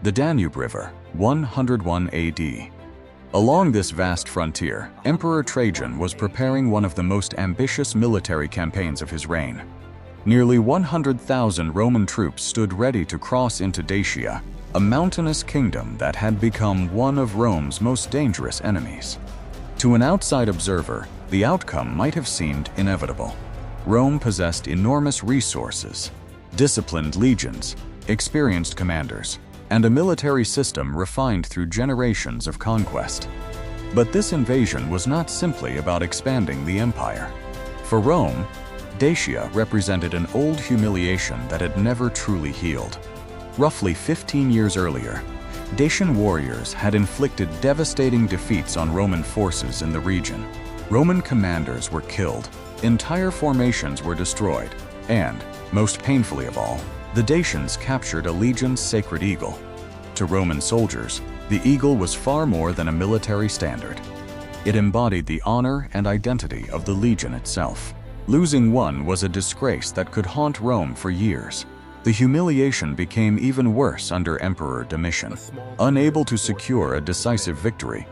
The Danube River, 101 AD. Along this vast frontier, Emperor Trajan was preparing one of the most ambitious military campaigns of his reign. Nearly 100,000 Roman troops stood ready to cross into Dacia, a mountainous kingdom that had become one of Rome's most dangerous enemies. To an outside observer, the outcome might have seemed inevitable. Rome possessed enormous resources, disciplined legions, experienced commanders, and a military system refined through generations of conquest. But this invasion was not simply about expanding the empire. For Rome, Dacia represented an old humiliation that had never truly healed. Roughly 15 years earlier, Dacian warriors had inflicted devastating defeats on Roman forces in the region. Roman commanders were killed, entire formations were destroyed, and, most painfully of all, the Dacians captured a legion's sacred eagle. To Roman soldiers, the eagle was far more than a military standard. It embodied the honor and identity of the legion itself. Losing one was a disgrace that could haunt Rome for years. The humiliation became even worse under Emperor Domitian. Unable to secure a decisive victory,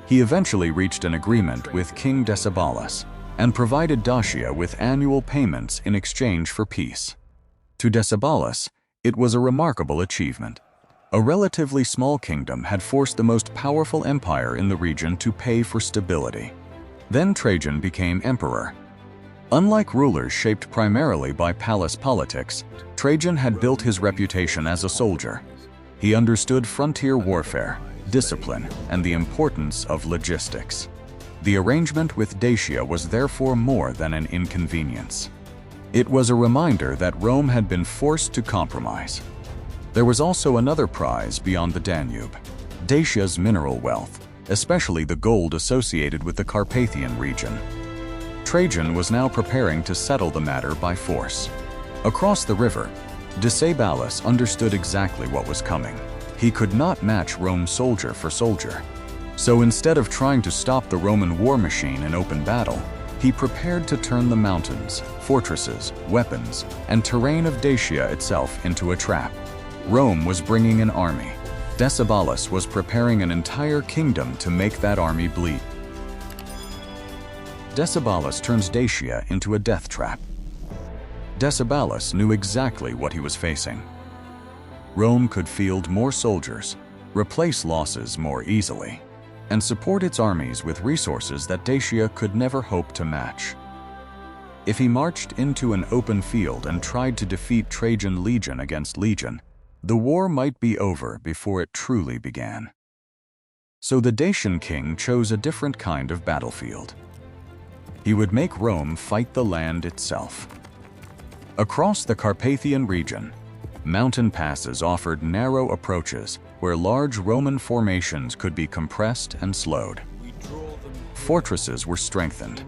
he eventually reached an agreement with King Decebalus and provided Dacia with annual payments in exchange for peace. To Decebalus, it was a remarkable achievement. A relatively small kingdom had forced the most powerful empire in the region to pay for stability. Then Trajan became emperor. Unlike rulers shaped primarily by palace politics, Trajan had built his reputation as a soldier. He understood frontier warfare, discipline, and the importance of logistics. The arrangement with Dacia was therefore more than an inconvenience. It was a reminder that Rome had been forced to compromise. There was also another prize beyond the Danube: Dacia's mineral wealth, especially the gold associated with the Carpathian region. Trajan was now preparing to settle the matter by force. Across the river, Decebalus understood exactly what was coming. He could not match Rome soldier for soldier. So instead of trying to stop the Roman war machine in open battle, he prepared to turn the mountains, fortresses, weapons, and terrain of Dacia itself into a trap. Rome was bringing an army. Decebalus was preparing an entire kingdom to make that army bleed. Decebalus turns Dacia into a death trap. Decebalus knew exactly what he was facing. Rome could field more soldiers, replace losses more easily, and support its armies with resources that Dacia could never hope to match. If he marched into an open field and tried to defeat Trajan legion against legion, the war might be over before it truly began. So the Dacian king chose a different kind of battlefield. He would make Rome fight the land itself. Across the Carpathian region, mountain passes offered narrow approaches where large Roman formations could be compressed and slowed. Fortresses were strengthened,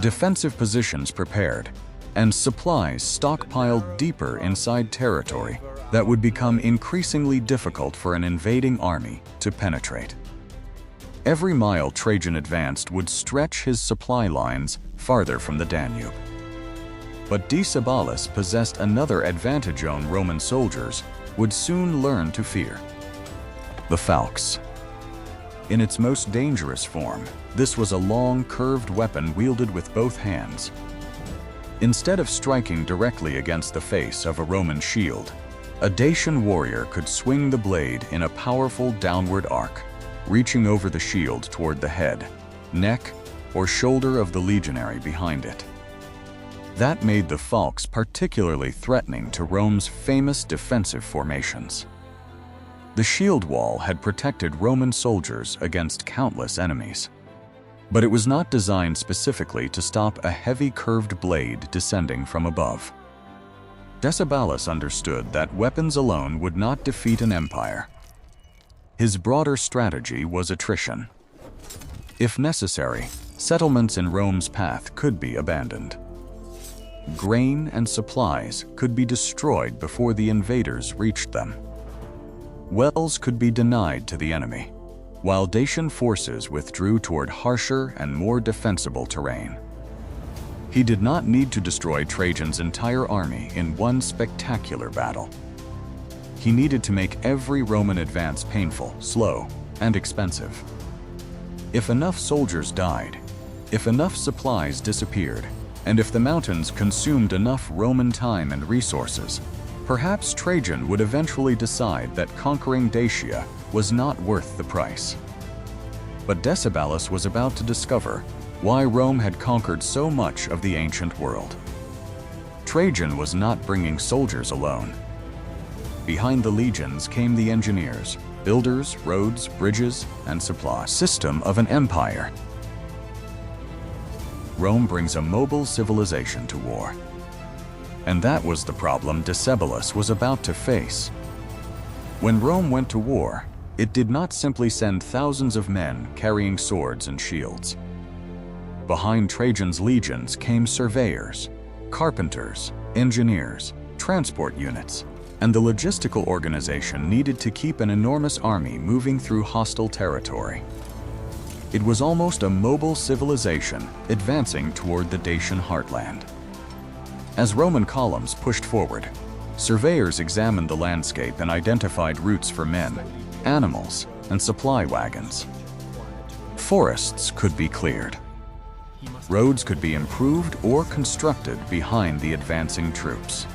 defensive positions prepared, and supplies stockpiled deeper inside territory that would become increasingly difficult for an invading army to penetrate. Every mile Trajan advanced would stretch his supply lines farther from the Danube. But Decebalus possessed another advantage Roman soldiers would soon learn to fear: the falx. In its most dangerous form, this was a long, curved weapon wielded with both hands. Instead of striking directly against the face of a Roman shield, a Dacian warrior could swing the blade in a powerful downward arc, reaching over the shield toward the head, neck, or shoulder of the legionary behind it. That made the falx particularly threatening to Rome's famous defensive formations. The shield wall had protected Roman soldiers against countless enemies, but it was not designed specifically to stop a heavy curved blade descending from above. Decebalus understood that weapons alone would not defeat an empire. His broader strategy was attrition. If necessary, settlements in Rome's path could be abandoned. Grain and supplies could be destroyed before the invaders reached them. Wells could be denied to the enemy, while Dacian forces withdrew toward harsher and more defensible terrain. He did not need to destroy Trajan's entire army in one spectacular battle. he needed to make every Roman advance painful, slow, and expensive. If enough soldiers died, if enough supplies disappeared, and if the mountains consumed enough Roman time and resources, perhaps Trajan would eventually decide that conquering Dacia was not worth the price. But Decebalus was about to discover why Rome had conquered so much of the ancient world. Trajan was not bringing soldiers alone. Behind the legions came the engineers, builders, roads, bridges, and supply system of an empire. Rome brings a mobile civilization to war. And that was the problem Decebalus was about to face. When Rome went to war, it did not simply send thousands of men carrying swords and shields. Behind Trajan's legions came surveyors, carpenters, engineers, transport units, and the logistical organization needed to keep an enormous army moving through hostile territory. It was almost a mobile civilization advancing toward the Dacian heartland. As Roman columns pushed forward, surveyors examined the landscape and identified routes for men, animals, and supply wagons. Forests could be cleared. Roads could be improved or constructed behind the advancing troops.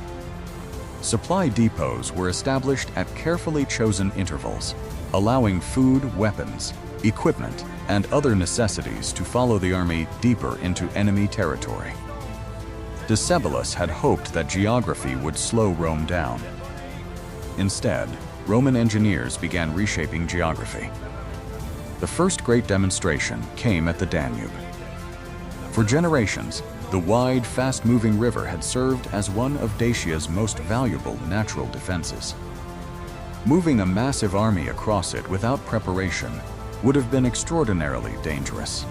Supply depots were established at carefully chosen intervals, allowing food, weapons, equipment, and other necessities to follow the army deeper into enemy territory. Decebalus had hoped that geography would slow Rome down. Instead, Roman engineers began reshaping geography. The first great demonstration came at the Danube. For generations, the wide, fast-moving river had served as one of Dacia's most valuable natural defenses. Moving a massive army across it without preparation would have been extraordinarily dangerous.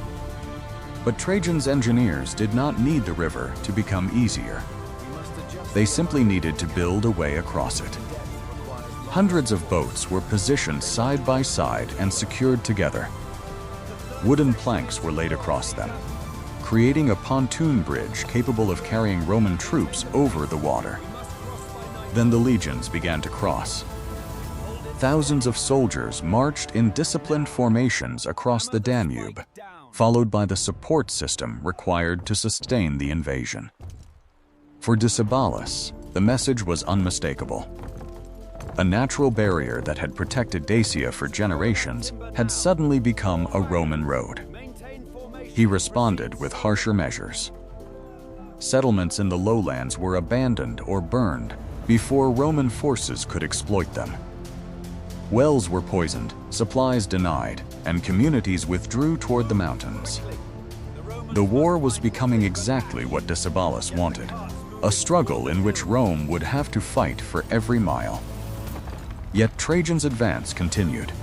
But Trajan's engineers did not need the river to become easier. They simply needed to build a way across it. Hundreds of boats were positioned side by side and secured together. Wooden planks were laid across them, creating a pontoon bridge capable of carrying Roman troops over the water. Then the legions began to cross. Thousands of soldiers marched in disciplined formations across the Danube, followed by the support system required to sustain the invasion. For Decebalus, the message was unmistakable. A natural barrier that had protected Dacia for generations had suddenly become a Roman road. He responded with harsher measures. Settlements in the lowlands were abandoned or burned before Roman forces could exploit them. Wells were poisoned, supplies denied, and communities withdrew toward the mountains. The war was becoming exactly what Decebalus wanted, a struggle in which Rome would have to fight for every mile. Yet Trajan's advance continued.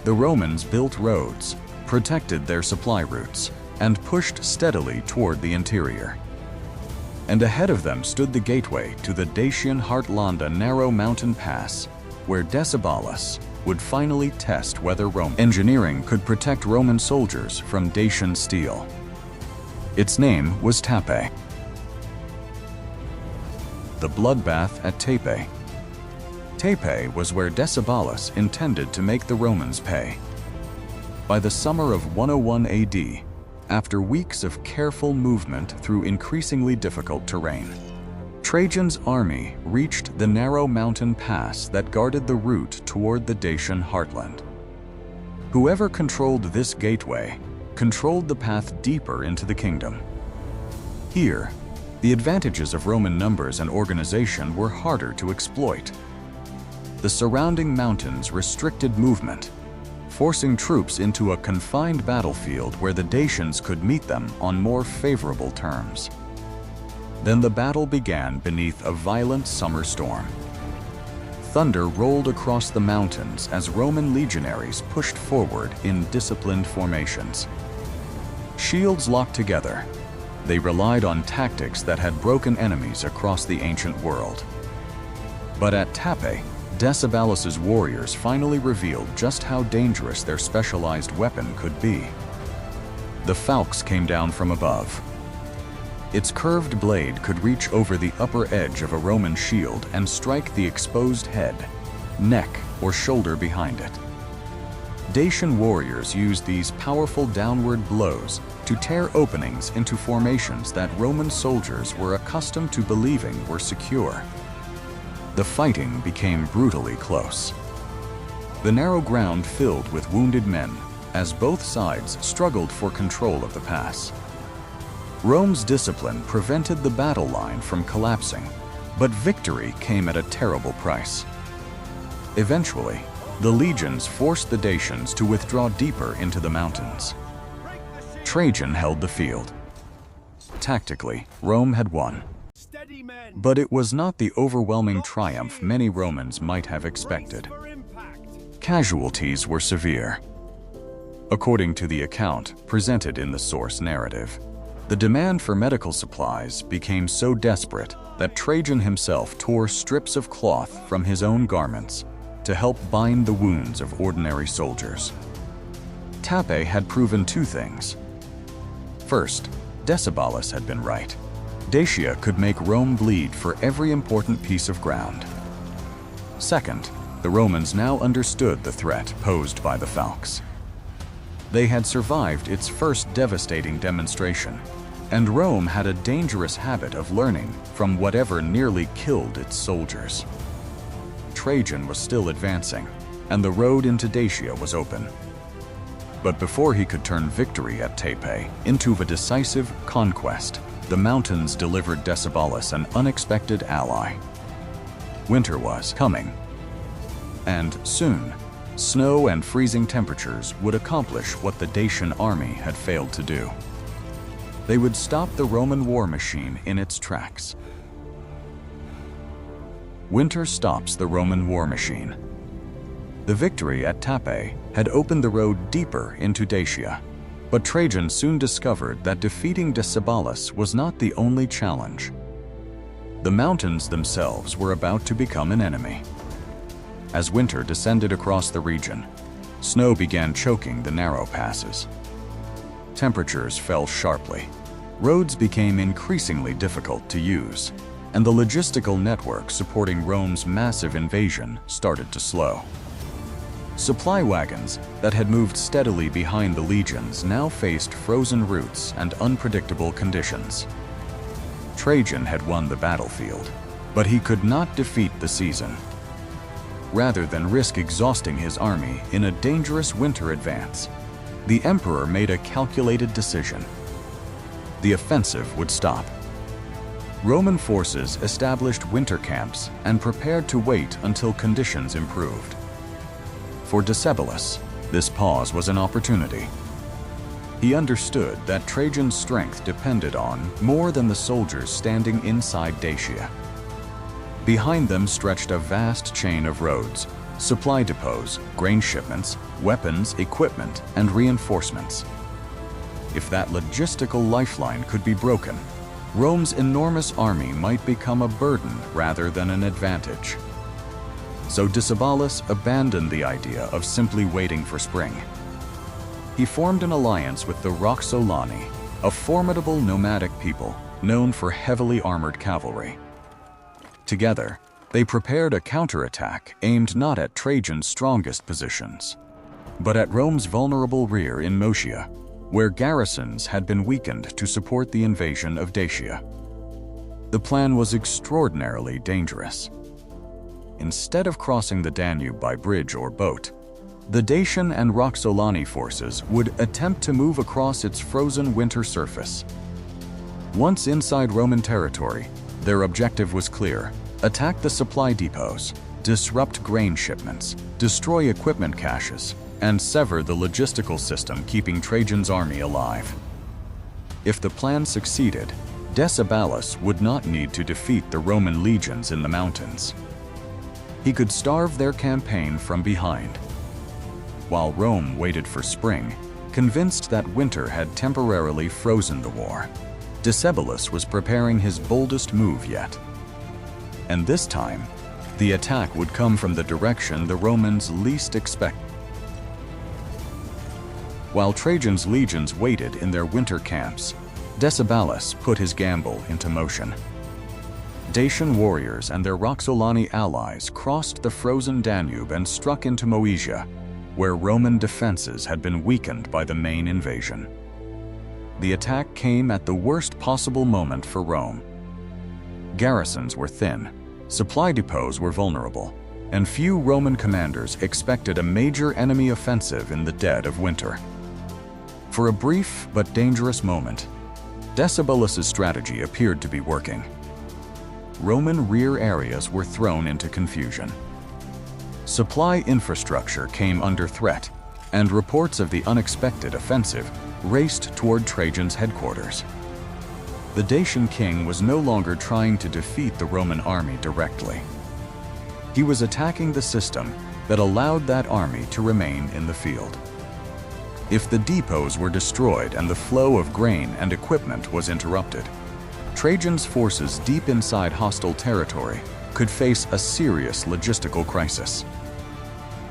The Romans built roads, protected their supply routes, and pushed steadily toward the interior. And ahead of them stood the gateway to the Dacian heartland, a narrow mountain pass, where Decebalus would finally test whether Roman engineering could protect Roman soldiers from Dacian steel. Its name was Tapae. The bloodbath at Tapae. Tapae was where Decebalus intended to make the Romans pay. By the summer of 101 AD, after weeks of careful movement through increasingly difficult terrain, Trajan's army reached the narrow mountain pass that guarded the route toward the Dacian heartland. Whoever controlled this gateway controlled the path deeper into the kingdom. Here, the advantages of Roman numbers and organization were harder to exploit. The surrounding mountains restricted movement, forcing troops into a confined battlefield where the Dacians could meet them on more favorable terms. Then the battle began beneath a violent summer storm. Thunder rolled across the mountains as Roman legionaries pushed forward in disciplined formations. Shields locked together, they relied on tactics that had broken enemies across the ancient world. But at Tapae, Decebalus's warriors finally revealed just how dangerous their specialized weapon could be. The Falx came down from above. Its curved blade could reach over the upper edge of a Roman shield and strike the exposed head, neck, or shoulder behind it. Dacian warriors used these powerful downward blows to tear openings into formations that Roman soldiers were accustomed to believing were secure. The fighting became brutally close. The narrow ground filled with wounded men as both sides struggled for control of the pass. Rome's discipline prevented the battle line from collapsing, but victory came at a terrible price. Eventually, the legions forced the Dacians to withdraw deeper into the mountains. Trajan held the field. Tactically, Rome had won. But it was not the overwhelming triumph many Romans might have expected. Casualties were severe. According to the account presented in the source narrative, the demand for medical supplies became so desperate that Trajan himself tore strips of cloth from his own garments to help bind the wounds of ordinary soldiers. Tapae had proven two things. First, Decebalus had been right. Dacia could make Rome bleed for every important piece of ground. Second, the Romans now understood the threat posed by the Falx. They had survived its first devastating demonstration, and Rome had a dangerous habit of learning from whatever nearly killed its soldiers. Trajan was still advancing, and the road into Dacia was open. But before he could turn victory at Tapae into a decisive conquest, the mountains delivered Decebalus an unexpected ally. Winter was coming, and soon, snow and freezing temperatures would accomplish what the Dacian army had failed to do. They would stop the Roman war machine in its tracks. Winter stops the Roman war machine. The victory at Tapae had opened the road deeper into Dacia, but Trajan soon discovered that defeating Decebalus was not the only challenge. The mountains themselves were about to become an enemy. As winter descended across the region, snow began choking the narrow passes. Temperatures fell sharply. Roads became increasingly difficult to use, and the logistical network supporting Rome's massive invasion started to slow. Supply wagons that had moved steadily behind the legions now faced frozen routes and unpredictable conditions. Trajan had won the battlefield, but he could not defeat the season. Rather than risk exhausting his army in a dangerous winter advance, the emperor made a calculated decision. The offensive would stop. Roman forces established winter camps and prepared to wait until conditions improved. For Decebalus, this pause was an opportunity. He understood that Trajan's strength depended on more than the soldiers standing inside Dacia. Behind them stretched a vast chain of roads, supply depots, grain shipments, weapons, equipment, and reinforcements. If that logistical lifeline could be broken, Rome's enormous army might become a burden rather than an advantage. So Decebalus abandoned the idea of simply waiting for spring. He formed an alliance with the Roxolani, a formidable nomadic people known for heavily armored cavalry. Together, they prepared a counterattack aimed not at Trajan's strongest positions, but at Rome's vulnerable rear in Moesia, where garrisons had been weakened to support the invasion of Dacia. The plan was extraordinarily dangerous. Instead of crossing the Danube by bridge or boat, the Dacian and Roxolani forces would attempt to move across its frozen winter surface. Once inside Roman territory, their objective was clear: attack the supply depots, disrupt grain shipments, destroy equipment caches, and sever the logistical system keeping Trajan's army alive. If the plan succeeded, Decebalus would not need to defeat the Roman legions in the mountains. He could starve their campaign from behind. While Rome waited for spring, convinced that winter had temporarily frozen the war, Decebalus was preparing his boldest move yet. And this time, the attack would come from the direction the Romans least expected. While Trajan's legions waited in their winter camps, Decebalus put his gamble into motion. Dacian warriors and their Roxolani allies crossed the frozen Danube and struck into Moesia, where Roman defenses had been weakened by the main invasion. The attack came at the worst possible moment for Rome. Garrisons were thin, supply depots were vulnerable, and few Roman commanders expected a major enemy offensive in the dead of winter. For a brief but dangerous moment, Decebalus's strategy appeared to be working. Roman rear areas were thrown into confusion. Supply infrastructure came under threat, and reports of the unexpected offensive raced toward Trajan's headquarters. The Dacian king was no longer trying to defeat the Roman army directly. He was attacking the system that allowed that army to remain in the field. If the depots were destroyed and the flow of grain and equipment was interrupted, Trajan's forces deep inside hostile territory could face a serious logistical crisis.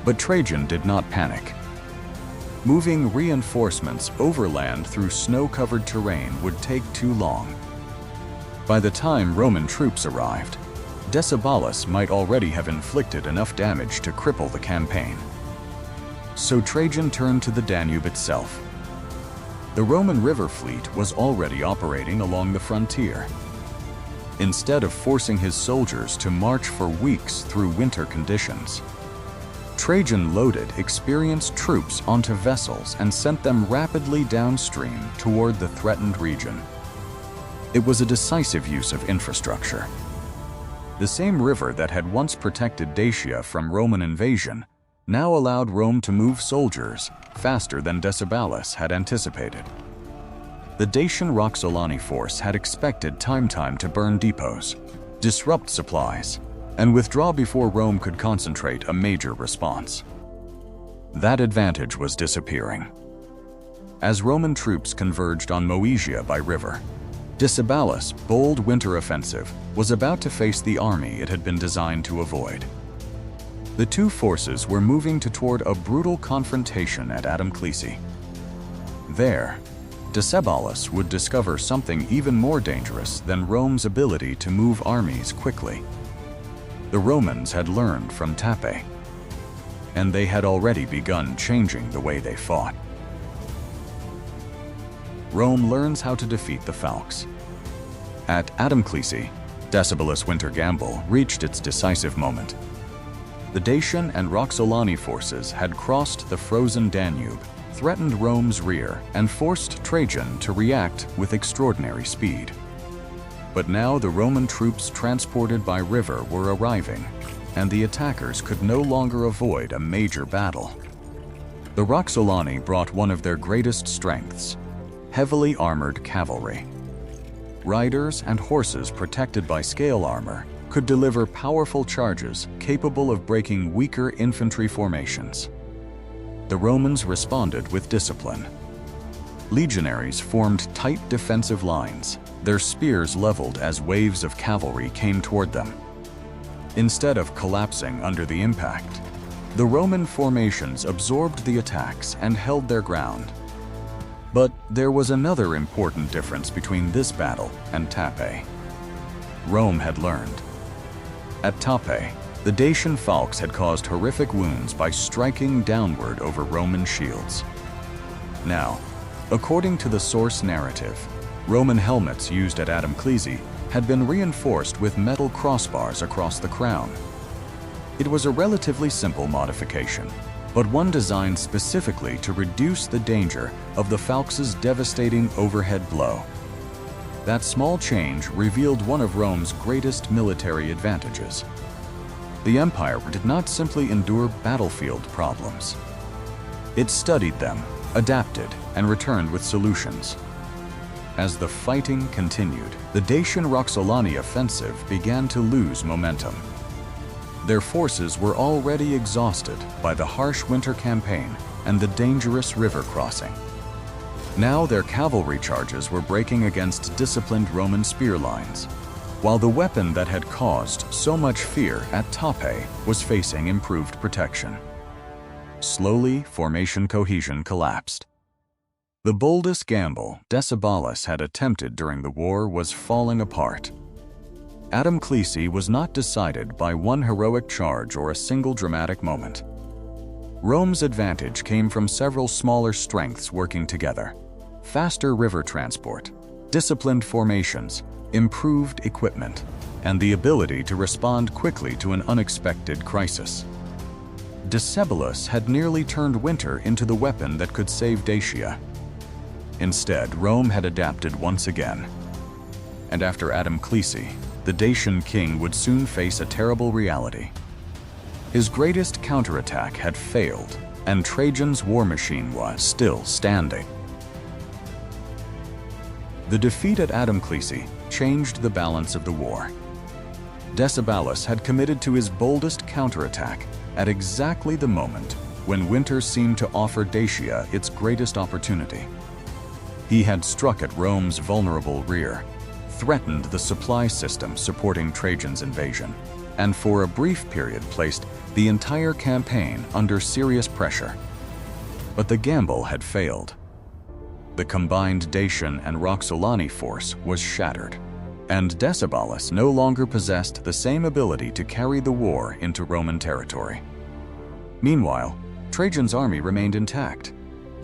But Trajan did not panic. Moving reinforcements overland through snow-covered terrain would take too long. By the time Roman troops arrived, Decebalus might already have inflicted enough damage to cripple the campaign. So Trajan turned to the Danube itself. The Roman river fleet was already operating along the frontier. Instead of forcing his soldiers to march for weeks through winter conditions, Trajan loaded experienced troops onto vessels and sent them rapidly downstream toward the threatened region. It was a decisive use of infrastructure. The same river that had once protected Dacia from Roman invasion now allowed Rome to move soldiers faster than Decebalus had anticipated. The Dacian Roxolani force had expected time to burn depots, disrupt supplies, and withdraw before Rome could concentrate a major response. That advantage was disappearing. As Roman troops converged on Moesia by river, Decebalus' bold winter offensive was about to face the army it had been designed to avoid. The two forces were moving toward a brutal confrontation at Adamclisi. There, Decebalus would discover something even more dangerous than Rome's ability to move armies quickly. The Romans had learned from Tapae, and they had already begun changing the way they fought. Rome learns how to defeat the Falx. At Adamclisi, Decebalus' winter gamble reached its decisive moment. The Dacian and Roxolani forces had crossed the frozen Danube, threatened Rome's rear, and forced Trajan to react with extraordinary speed. But now the Roman troops transported by river were arriving, and the attackers could no longer avoid a major battle. The Roxolani brought one of their greatest strengths: heavily armored cavalry. Riders and horses protected by scale armor could deliver powerful charges capable of breaking weaker infantry formations. The Romans responded with discipline. Legionaries formed tight defensive lines, their spears leveled as waves of cavalry came toward them. Instead of collapsing under the impact, the Roman formations absorbed the attacks and held their ground. But there was another important difference between this battle and Tapae. Rome had learned. At Tapae, the Dacian Falx had caused horrific wounds by striking downward over Roman shields. Now, according to the source narrative, Roman helmets used at Adamclisi had been reinforced with metal crossbars across the crown. It was a relatively simple modification, but one designed specifically to reduce the danger of the Falx's devastating overhead blow. That small change revealed one of Rome's greatest military advantages. The empire did not simply endure battlefield problems. It studied them, adapted, and returned with solutions. As the fighting continued, the Dacian Roxolani offensive began to lose momentum. Their forces were already exhausted by the harsh winter campaign and the dangerous river crossing. Now their cavalry charges were breaking against disciplined Roman spear lines, while the weapon that had caused so much fear at Tapae was facing improved protection. Slowly, formation cohesion collapsed. The boldest gamble Decebalus had attempted during the war was falling apart. Adamclesi was not decided by one heroic charge or a single dramatic moment. Rome's advantage came from several smaller strengths working together: faster river transport, disciplined formations, improved equipment, and the ability to respond quickly to an unexpected crisis. Decebalus had nearly turned winter into the weapon that could save Dacia. Instead, Rome had adapted once again. And after Adamclesi, the Dacian king would soon face a terrible reality. His greatest counterattack had failed, and Trajan's war machine was still standing. The defeat at Adamclesi changed the balance of the war. Decebalus had committed to his boldest counterattack at exactly the moment when winter seemed to offer Dacia its greatest opportunity. He had struck at Rome's vulnerable rear, threatened the supply system supporting Trajan's invasion, and for a brief period placed the entire campaign under serious pressure. But the gamble had failed. The combined Dacian and Roxolani force was shattered, and Decebalus no longer possessed the same ability to carry the war into Roman territory. Meanwhile, Trajan's army remained intact.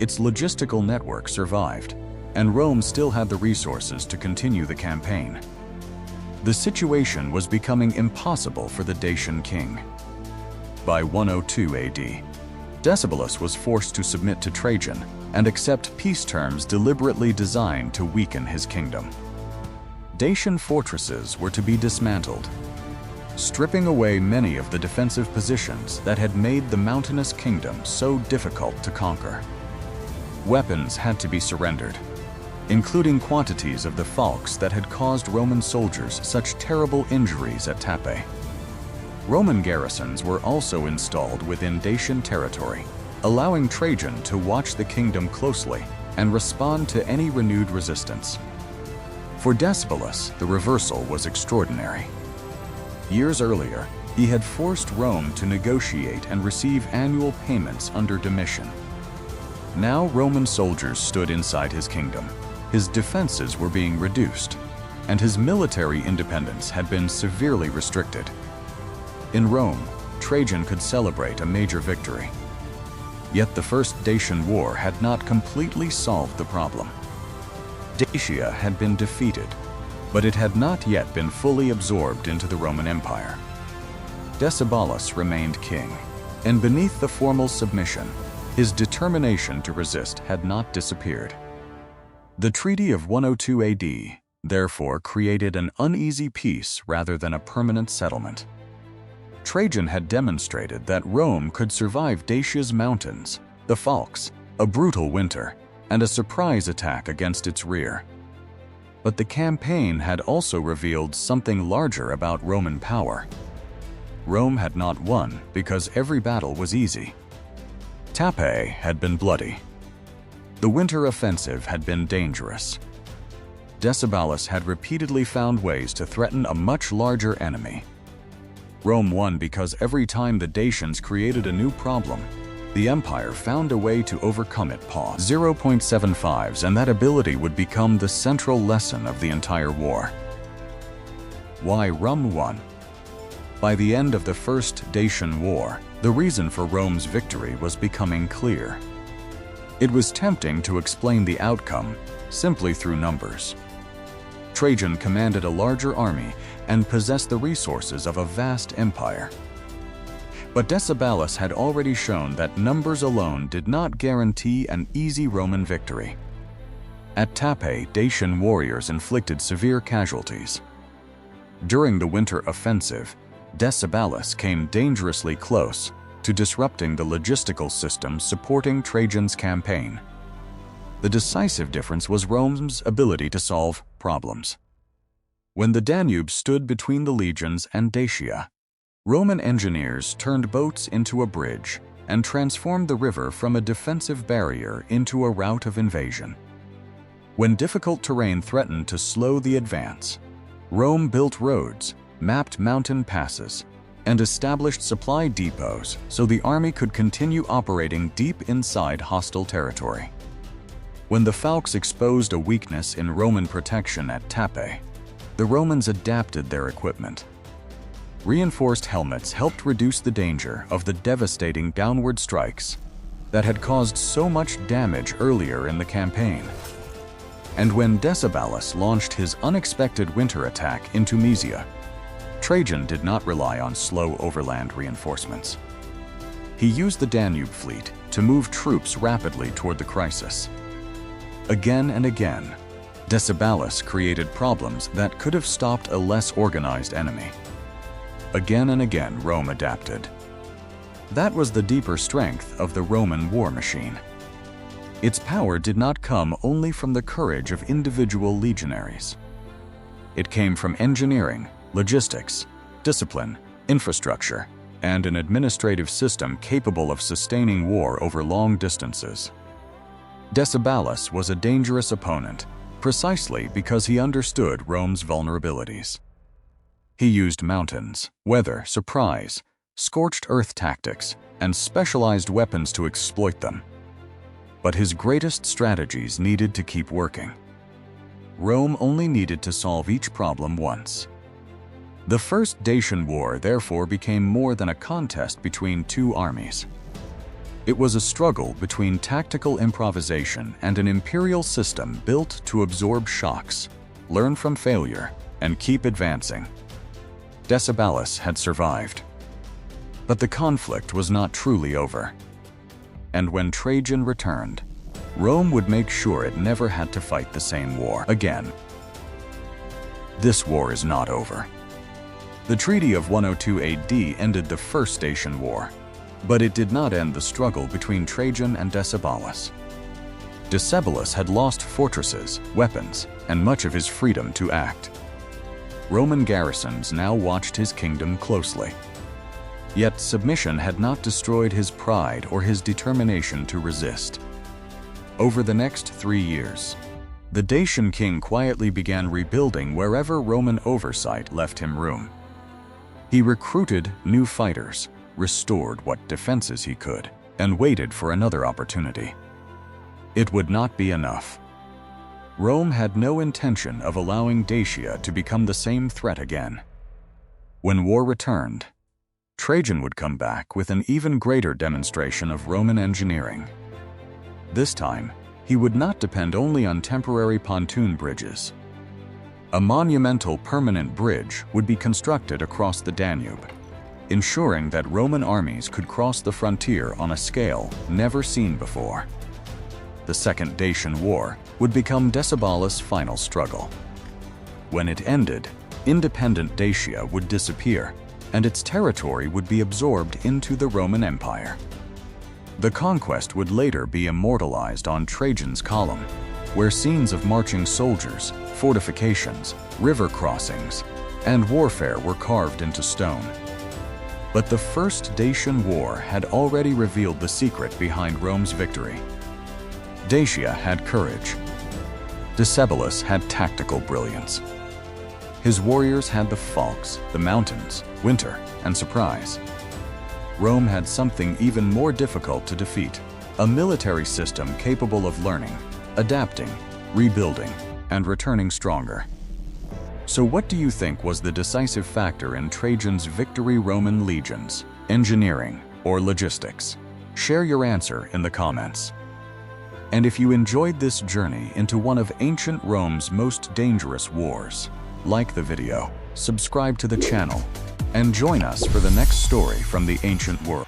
Its logistical network survived, and Rome still had the resources to continue the campaign. The situation was becoming impossible for the Dacian king. By 102 AD, Decebalus was forced to submit to Trajan and accept peace terms deliberately designed to weaken his kingdom. Dacian fortresses were to be dismantled, stripping away many of the defensive positions that had made the mountainous kingdom so difficult to conquer. Weapons had to be surrendered, including quantities of the Falx that had caused Roman soldiers such terrible injuries at Tapae. Roman garrisons were also installed within Dacian territory, allowing Trajan to watch the kingdom closely and respond to any renewed resistance. For Decebalus, the reversal was extraordinary. Years earlier, he had forced Rome to negotiate and receive annual payments under Domitian. Now Roman soldiers stood inside his kingdom. His defenses were being reduced, and his military independence had been severely restricted. In Rome, Trajan could celebrate a major victory. Yet the First Dacian War had not completely solved the problem. Dacia had been defeated, but it had not yet been fully absorbed into the Roman Empire. Decebalus remained king, and beneath the formal submission, his determination to resist had not disappeared. The Treaty of 102 AD, therefore, created an uneasy peace rather than a permanent settlement. Trajan had demonstrated that Rome could survive Dacia's mountains, the Falx, a brutal winter, and a surprise attack against its rear. But the campaign had also revealed something larger about Roman power. Rome had not won because every battle was easy. Tapae had been bloody. The winter offensive had been dangerous. Decebalus had repeatedly found ways to threaten a much larger enemy. Rome won because every time the Dacians created a new problem, the empire found a way to overcome it. 0.75s, and that ability would become the central lesson of the entire war. Why Rome won? By the end of the First Dacian War, the reason for Rome's victory was becoming clear. It was tempting to explain the outcome simply through numbers. Trajan commanded a larger army and possessed the resources of a vast empire. But Decebalus had already shown that numbers alone did not guarantee an easy Roman victory. At Tapae, Dacian warriors inflicted severe casualties. During the winter offensive, Decebalus came dangerously close to disrupting the logistical system supporting Trajan's campaign. The decisive difference was Rome's ability to solve problems. When the Danube stood between the legions and Dacia, Roman engineers turned boats into a bridge and transformed the river from a defensive barrier into a route of invasion. When difficult terrain threatened to slow the advance, Rome built roads, mapped mountain passes, and established supply depots so the army could continue operating deep inside hostile territory. When the Falx exposed a weakness in Roman protection at Tapae, the Romans adapted their equipment. Reinforced helmets helped reduce the danger of the devastating downward strikes that had caused so much damage earlier in the campaign. And when Decebalus launched his unexpected winter attack into Mysia, Trajan did not rely on slow overland reinforcements. He used the Danube fleet to move troops rapidly toward the crisis. Again and again, Decebalus created problems that could have stopped a less organized enemy. Again and again, Rome adapted. That was the deeper strength of the Roman war machine. Its power did not come only from the courage of individual legionaries. It came from engineering, logistics, discipline, infrastructure, and an administrative system capable of sustaining war over long distances. Decebalus was a dangerous opponent precisely because he understood Rome's vulnerabilities. He used mountains, weather, surprise, scorched-earth tactics, and specialized weapons to exploit them. But his greatest strategies needed to keep working. Rome only needed to solve each problem once. The First Dacian War therefore became more than a contest between two armies. It was a struggle between tactical improvisation and an imperial system built to absorb shocks, learn from failure, and keep advancing. Decebalus had survived. But the conflict was not truly over. And when Trajan returned, Rome would make sure it never had to fight the same war again. This war is not over. The Treaty of 102 AD ended the First Dacian War, but it did not end the struggle between Trajan and Decebalus. Decebalus had lost fortresses, weapons, and much of his freedom to act. Roman garrisons now watched his kingdom closely. Yet submission had not destroyed his pride or his determination to resist. Over the next 3 years, the Dacian king quietly began rebuilding wherever Roman oversight left him room. He recruited new fighters, restored what defenses he could, and waited for another opportunity. It would not be enough. Rome had no intention of allowing Dacia to become the same threat again. When war returned, Trajan would come back with an even greater demonstration of Roman engineering. This time, he would not depend only on temporary pontoon bridges. A monumental permanent bridge would be constructed across the Danube, ensuring that Roman armies could cross the frontier on a scale never seen before. The Second Dacian War would become Decebalus' final struggle. When it ended, independent Dacia would disappear, and its territory would be absorbed into the Roman Empire. The conquest would later be immortalized on Trajan's column, where scenes of marching soldiers, fortifications, river crossings, and warfare were carved into stone. But the First Dacian War had already revealed the secret behind Rome's victory. Dacia had courage. Decebalus had tactical brilliance. His warriors had the Falx, the mountains, winter, and surprise. Rome had something even more difficult to defeat, a military system capable of learning, adapting, rebuilding, and returning stronger. So what do you think was the decisive factor in Trajan's victory? Roman legions, engineering, or logistics? Share your answer in the comments. And if you enjoyed this journey into one of ancient Rome's most dangerous wars, like the video, subscribe to the channel, and join us for the next story from the ancient world.